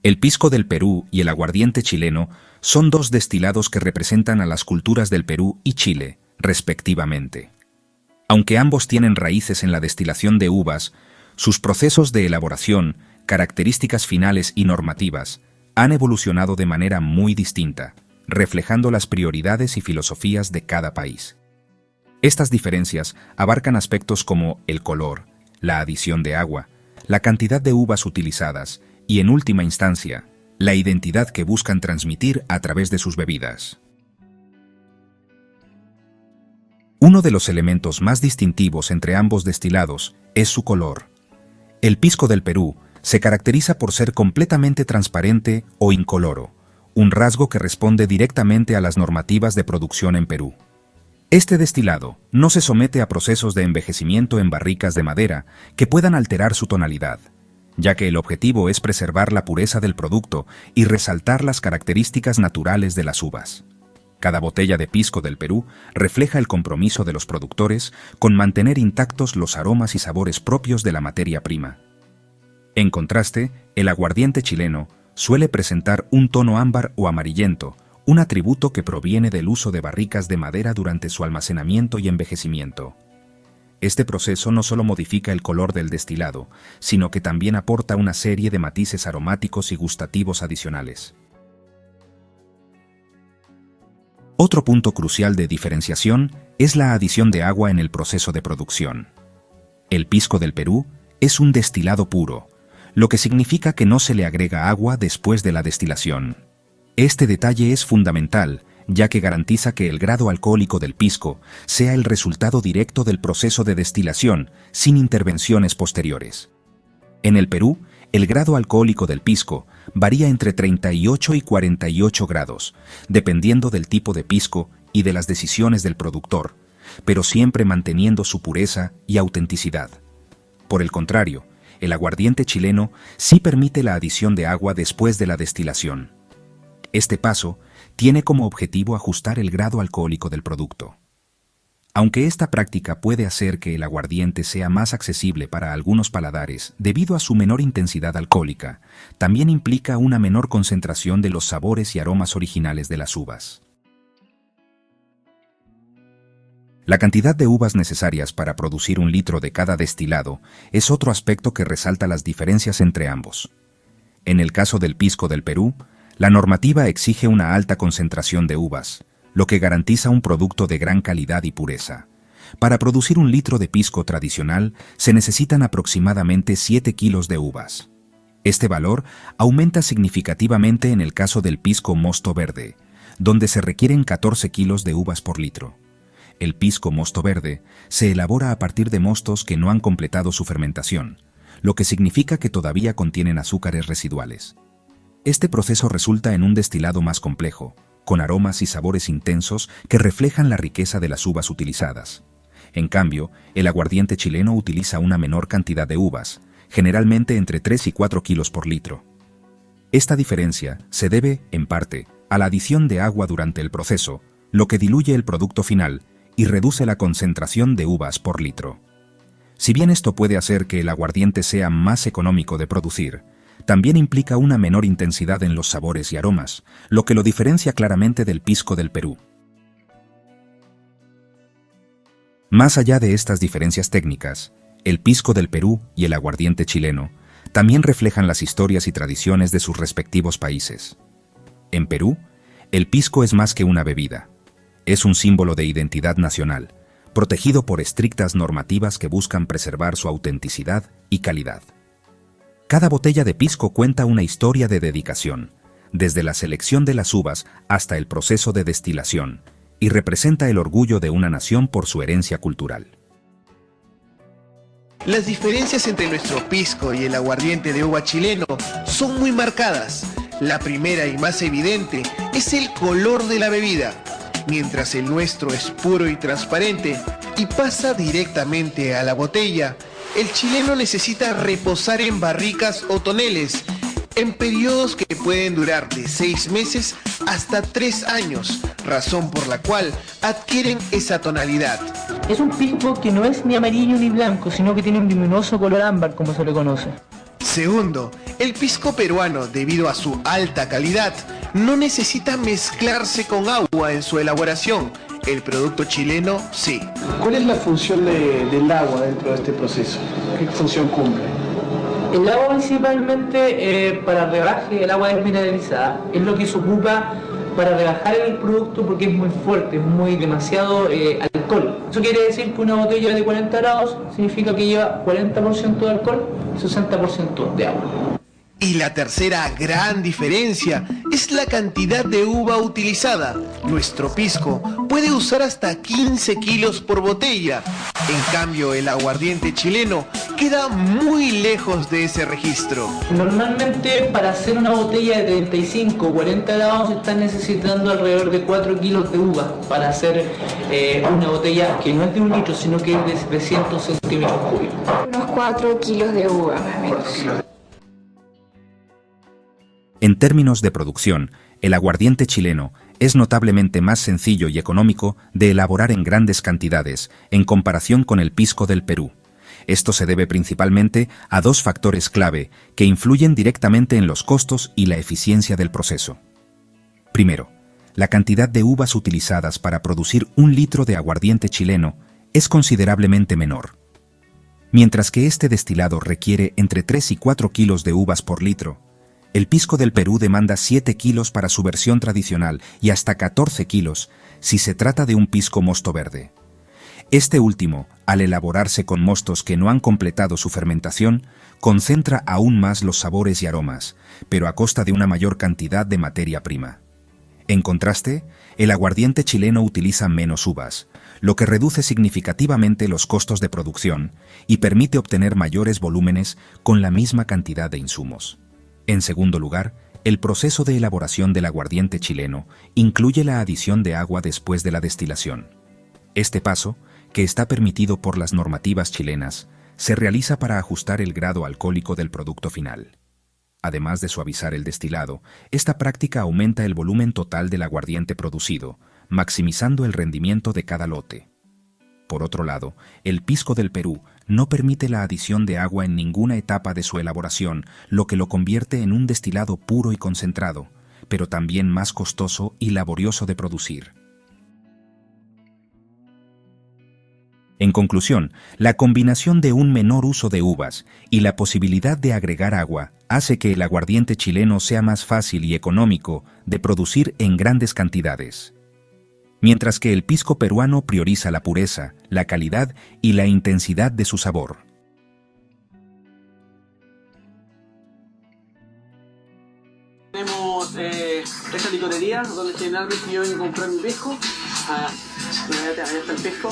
El pisco del Perú y el aguardiente chileno son dos destilados que representan a las culturas del Perú y Chile, respectivamente. Aunque ambos tienen raíces en la destilación de uvas, sus procesos de elaboración, características finales y normativas han evolucionado de manera muy distinta, reflejando las prioridades y filosofías de cada país. Estas diferencias abarcan aspectos como el color, la adición de agua, la cantidad de uvas utilizadas y, en última instancia, la identidad que buscan transmitir a través de sus bebidas. Uno de los elementos más distintivos entre ambos destilados es su color. El pisco del Perú se caracteriza por ser completamente transparente o incoloro, un rasgo que responde directamente a las normativas de producción en Perú. Este destilado no se somete a procesos de envejecimiento en barricas de madera que puedan alterar su tonalidad, ya que el objetivo es preservar la pureza del producto y resaltar las características naturales de las uvas. Cada botella de pisco del Perú refleja el compromiso de los productores con mantener intactos los aromas y sabores propios de la materia prima. En contraste, el aguardiente chileno suele presentar un tono ámbar o amarillento, un atributo que proviene del uso de barricas de madera durante su almacenamiento y envejecimiento. Este proceso no solo modifica el color del destilado, sino que también aporta una serie de matices aromáticos y gustativos adicionales. Otro punto crucial de diferenciación es la adición de agua en el proceso de producción. El pisco del Perú es un destilado puro, lo que significa que no se le agrega agua después de la destilación. Este detalle es fundamental, ya que garantiza que el grado alcohólico del pisco sea el resultado directo del proceso de destilación, sin intervenciones posteriores. En el Perú, el grado alcohólico del pisco varía entre 38 y 48 grados, dependiendo del tipo de pisco y de las decisiones del productor, pero siempre manteniendo su pureza y autenticidad. Por el contrario, el aguardiente chileno sí permite la adición de agua después de la destilación. Este paso tiene como objetivo ajustar el grado alcohólico del producto. Aunque esta práctica puede hacer que el aguardiente sea más accesible para algunos paladares debido a su menor intensidad alcohólica, también implica una menor concentración de los sabores y aromas originales de las uvas. La cantidad de uvas necesarias para producir 1 litro de cada destilado es otro aspecto que resalta las diferencias entre ambos. En el caso del pisco del Perú, la normativa exige una alta concentración de uvas, lo que garantiza un producto de gran calidad y pureza. Para producir 1 litro de pisco tradicional se necesitan aproximadamente 7 kilos de uvas. Este valor aumenta significativamente en el caso del pisco mosto verde, donde se requieren 14 kilos de uvas por litro. El pisco mosto verde se elabora a partir de mostos que no han completado su fermentación, lo que significa que todavía contienen azúcares residuales. Este proceso resulta en un destilado más complejo, con aromas y sabores intensos que reflejan la riqueza de las uvas utilizadas. En cambio, el aguardiente chileno utiliza una menor cantidad de uvas, generalmente entre 3 y 4 kilos por litro. Esta diferencia se debe, en parte, a la adición de agua durante el proceso, lo que diluye el producto final y reduce la concentración de uvas por litro. Si bien esto puede hacer que el aguardiente sea más económico de producir, también implica una menor intensidad en los sabores y aromas, lo que lo diferencia claramente del pisco del Perú. Más allá de estas diferencias técnicas, el pisco del Perú y el aguardiente chileno también reflejan las historias y tradiciones de sus respectivos países. En Perú, el pisco es más que una bebida. Es un símbolo de identidad nacional, protegido por estrictas normativas que buscan preservar su autenticidad y calidad. Cada botella de pisco cuenta una historia de dedicación, desde la selección de las uvas hasta el proceso de destilación, y representa el orgullo de una nación por su herencia cultural. Las diferencias entre nuestro pisco y el aguardiente de uva chileno son muy marcadas. La primera y más evidente es el color de la bebida. Mientras el nuestro es puro y transparente y pasa directamente a la botella, el chileno necesita reposar en barricas o toneles en periodos que pueden durar de 6 meses hasta 3 años, razón por la cual adquieren esa tonalidad. Es un pisco que no es ni amarillo ni blanco, sino que tiene un luminoso color ámbar, como se le conoce. Segundo, el pisco peruano, debido a su alta calidad, no necesita mezclarse con agua en su elaboración. El producto chileno sí. ¿Cuál es la función del agua dentro de este proceso? ¿Qué función cumple? El agua principalmente para rebaje, el agua desmineralizada, es lo que se ocupa para rebajar el producto porque es muy fuerte, es muy demasiado alcohol. Eso quiere decir que una botella de 40 grados significa que lleva 40% de alcohol y 60% de agua. Y la tercera gran diferencia es la cantidad de uva utilizada. Nuestro pisco puede usar hasta 15 kilos por botella. En cambio, el aguardiente chileno queda muy lejos de ese registro. Normalmente para hacer una botella de 35 o 40 grados se están necesitando alrededor de 4 kilos de uva para hacer una botella que no es de 1 litro, sino que es de 300 centímetros cúbicos. Unos 4 kilos de uva, más o menos. En términos de producción, el aguardiente chileno es notablemente más sencillo y económico de elaborar en grandes cantidades en comparación con el pisco del Perú. Esto se debe principalmente a dos factores clave que influyen directamente en los costos y la eficiencia del proceso. Primero, la cantidad de uvas utilizadas para producir 1 litro de aguardiente chileno es considerablemente menor. Mientras que este destilado requiere entre 3 y 4 kilos de uvas por litro, el pisco del Perú demanda 7 kilos para su versión tradicional y hasta 14 kilos si se trata de un pisco mosto verde. Este último, al elaborarse con mostos que no han completado su fermentación, concentra aún más los sabores y aromas, pero a costa de una mayor cantidad de materia prima. En contraste, el aguardiente chileno utiliza menos uvas, lo que reduce significativamente los costos de producción y permite obtener mayores volúmenes con la misma cantidad de insumos. En segundo lugar, el proceso de elaboración del aguardiente chileno incluye la adición de agua después de la destilación. Este paso, que está permitido por las normativas chilenas, se realiza para ajustar el grado alcohólico del producto final. Además de suavizar el destilado, esta práctica aumenta el volumen total del aguardiente producido, maximizando el rendimiento de cada lote. Por otro lado, el pisco del Perú no permite la adición de agua en ninguna etapa de su elaboración, lo que lo convierte en un destilado puro y concentrado, pero también más costoso y laborioso de producir. En conclusión, la combinación de un menor uso de uvas y la posibilidad de agregar agua hace que el aguardiente chileno sea más fácil y económico de producir en grandes cantidades. Mientras que el pisco peruano prioriza la pureza, la calidad y la intensidad de su sabor. Tenemos esta licorería donde generalmente yo vengo a comprar mi pisco. Allá está el pisco.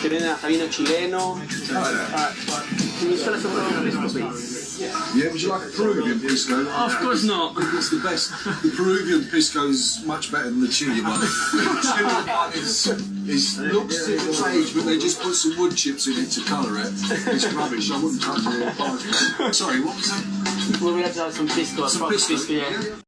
Que vienen hasta vino chileno. Y suele ser un pisco. Yeah, would you like a Peruvian pisco? Of course not. It's the best. The Peruvian pisco is much better than the Chile one. The Chile one looks at the page, but they just put some wood chips in it to colour it. It's rubbish. I wouldn't touch it. Sorry, what was that? We'll have some pisco. Some pisco, yeah. yeah.